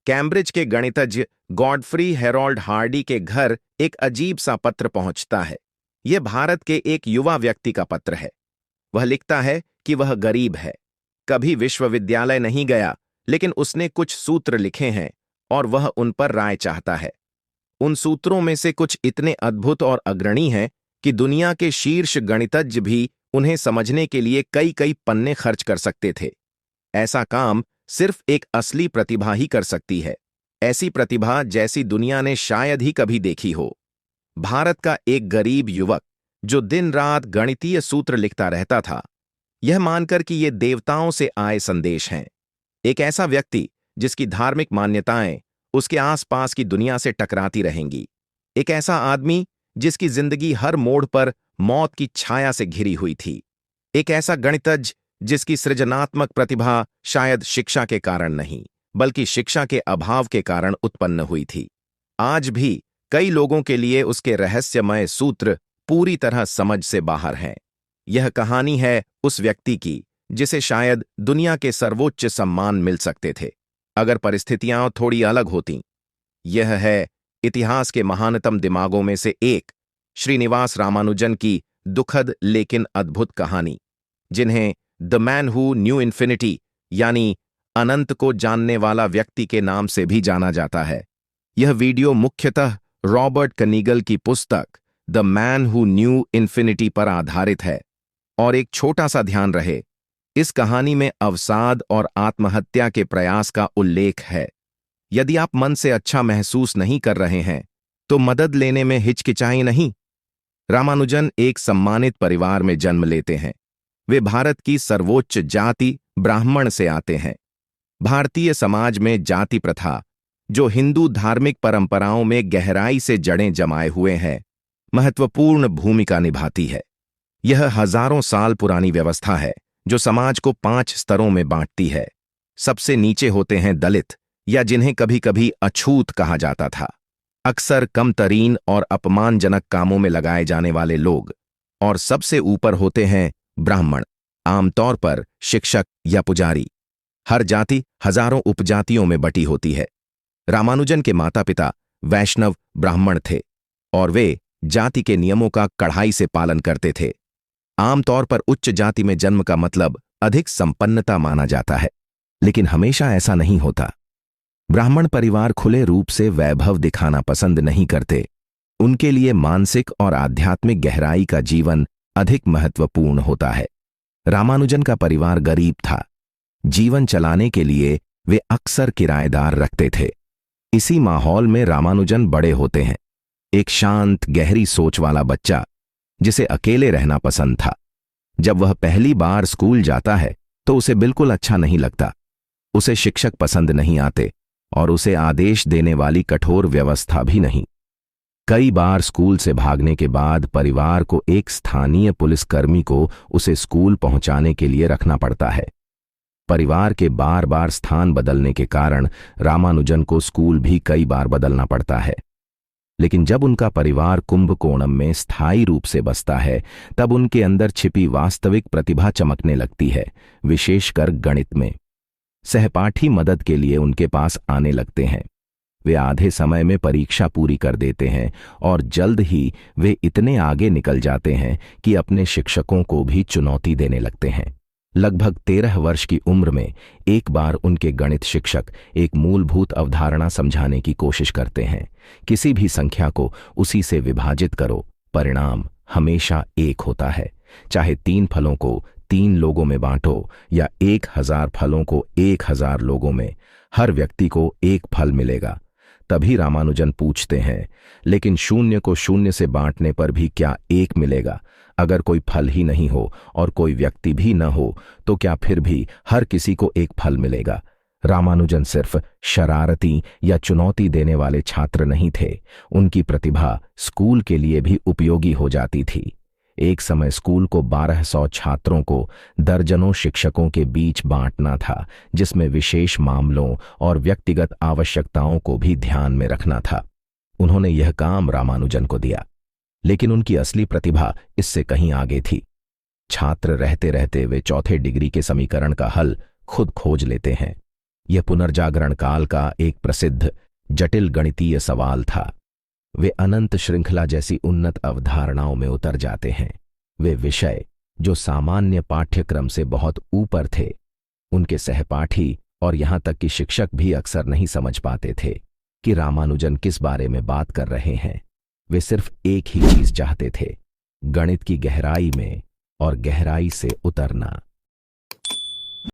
Cambridge के गणितज्ञ Godfrey Harold Hardy के घर एक अजीब सा पत्र पहुंचता है। यह भारत के एक युवा व्यक्ति का पत्र है। वह लिखता है कि वह गरीब है, कभी विश्वविद्यालय नहीं गया, लेकिन उसने कुछ सूत्र लिखे हैं और वह उन पर राय चाहता है। उन सूत्रों में से कुछ इतने अद्भुत और अग्रणी हैं कि दुनिया के शीर्ष गणितज्ञ भी उन्हें समझने के लिए कई कई पन्ने खर्च कर सकते थे। ऐसा काम सिर्फ एक असली प्रतिभा ही कर सकती है, ऐसी प्रतिभा जैसी दुनिया ने शायद ही कभी देखी हो। भारत का एक गरीब युवक जो दिन रात गणितीय सूत्र लिखता रहता था, यह मानकर कि ये देवताओं से आए संदेश हैं। एक ऐसा व्यक्ति जिसकी धार्मिक मान्यताएं उसके आसपास की दुनिया से टकराती रहेंगी। एक ऐसा आदमी जिसकी जिंदगी हर मोड़ पर मौत की छाया से घिरी हुई थी। एक ऐसा गणितज्ञ जिसकी सृजनात्मक प्रतिभा शायद शिक्षा के कारण नहीं, बल्कि शिक्षा के अभाव के कारण उत्पन्न हुई थी। आज भी कई लोगों के लिए उसके रहस्यमय सूत्र पूरी तरह समझ से बाहर हैं। यह कहानी है उस व्यक्ति की जिसे शायद दुनिया के सर्वोच्च सम्मान मिल सकते थे, अगर परिस्थितियां थोड़ी अलग होतीं। यह है इतिहास के महानतम दिमागों में से एक, श्रीनिवास रामानुजन की दुखद लेकिन अद्भुत कहानी, जिन्हें the man who new infinity यानी अनंत को जानने वाला व्यक्ति के नाम से भी जाना जाता है। यह वीडियो मुख्यतः रॉबर्ट कनीगल की पुस्तक the man who new infinity पर आधारित है। और एक छोटा सा ध्यान रहे, इस कहानी में अवसाद और आत्महत्या के प्रयास का उल्लेख है। यदि आप मन से अच्छा महसूस नहीं कर रहे हैं तो मदद लेने में हिचकिचाएं नहीं। रामानुजन एक सम्मानित परिवार में जन्म लेते हैं। वे भारत की सर्वोच्च जाति ब्राह्मण से आते हैं। भारतीय समाज में जाति प्रथा, जो हिंदू धार्मिक परंपराओं में गहराई से जड़ें जमाए हुए हैं, महत्वपूर्ण भूमिका निभाती है। यह हजारों साल पुरानी व्यवस्था है जो समाज को 5 स्तरों में बांटती है। सबसे नीचे होते हैं दलित, या जिन्हें कभी कभी अछूत कहा जाता था, अक्सर कमतरीन और अपमानजनक कामों में लगाए जाने वाले लोग। और सबसे ऊपर होते हैं ब्राह्मण, आमतौर पर शिक्षक या पुजारी। हर जाति हजारों उपजातियों में बटी होती है। रामानुजन के माता पिता वैष्णव ब्राह्मण थे और वे जाति के नियमों का कड़ाई से पालन करते थे। आमतौर पर उच्च जाति में जन्म का मतलब अधिक संपन्नता माना जाता है, लेकिन हमेशा ऐसा नहीं होता। ब्राह्मण परिवार खुले रूप से वैभव दिखाना पसंद नहीं करते। उनके लिए मानसिक और आध्यात्मिक गहराई का जीवन अधिक महत्वपूर्ण होता है। रामानुजन का परिवार गरीब था। जीवन चलाने के लिए वे अक्सर किराएदार रखते थे। इसी माहौल में रामानुजन बड़े होते हैं, एक शांत गहरी सोच वाला बच्चा जिसे अकेले रहना पसंद था। जब वह पहली बार स्कूल जाता है तो उसे बिल्कुल अच्छा नहीं लगता। उसे शिक्षक पसंद नहीं आते और उसे आदेश देने वाली कठोर व्यवस्था भी नहीं। कई बार स्कूल से भागने के बाद परिवार को एक स्थानीय पुलिसकर्मी को उसे स्कूल पहुंचाने के लिए रखना पड़ता है। परिवार के बार बार स्थान बदलने के कारण रामानुजन को स्कूल भी कई बार बदलना पड़ता है। लेकिन जब उनका परिवार कुंभकोणम में स्थायी रूप से बसता है, तब उनके अंदर छिपी वास्तविक प्रतिभा चमकने लगती है, विशेषकर गणित में। सहपाठी मदद के लिए उनके पास आने लगते हैं। वे आधे समय में परीक्षा पूरी कर देते हैं और जल्द ही वे इतने आगे निकल जाते हैं कि अपने शिक्षकों को भी चुनौती देने लगते हैं। लगभग 13 वर्ष की उम्र में एक बार उनके गणित शिक्षक एक मूलभूत अवधारणा समझाने की कोशिश करते हैं। किसी भी संख्या को उसी से विभाजित करो, परिणाम हमेशा 1 होता है। चाहे 3 फलों को 3 लोगों में बांटो या 1000 फलों को 1000 लोगों में, हर व्यक्ति को 1 फल मिलेगा। तभी रामानुजन पूछते हैं, लेकिन 0 को 0 से बांटने पर भी क्या 1 मिलेगा? अगर कोई फल ही नहीं हो और कोई व्यक्ति भी न हो तो क्या फिर भी हर किसी को 1 फल मिलेगा? रामानुजन सिर्फ शरारती या चुनौती देने वाले छात्र नहीं थे। उनकी प्रतिभा स्कूल के लिए भी उपयोगी हो जाती थी। एक समय स्कूल को 1200 छात्रों को दर्जनों शिक्षकों के बीच बांटना था, जिसमें विशेष मामलों और व्यक्तिगत आवश्यकताओं को भी ध्यान में रखना था। उन्होंने यह काम रामानुजन को दिया, लेकिन उनकी असली प्रतिभा इससे कहीं आगे थी। छात्र रहते रहते वे चौथे डिग्री के समीकरण का हल खुद खोज लेते हैं। यह पुनर्जागरण काल का एक प्रसिद्ध जटिल गणितीय सवाल था। वे अनंत श्रृंखला जैसी उन्नत अवधारणाओं में उतर जाते हैं। वे विषय जो सामान्य पाठ्यक्रम से बहुत ऊपर थे, उनके सहपाठी और यहां तक कि शिक्षक भी अक्सर नहीं समझ पाते थे कि रामानुजन किस बारे में बात कर रहे हैं। वे सिर्फ एक ही चीज चाहते थे, गणित की गहराई में और गहराई से उतरना।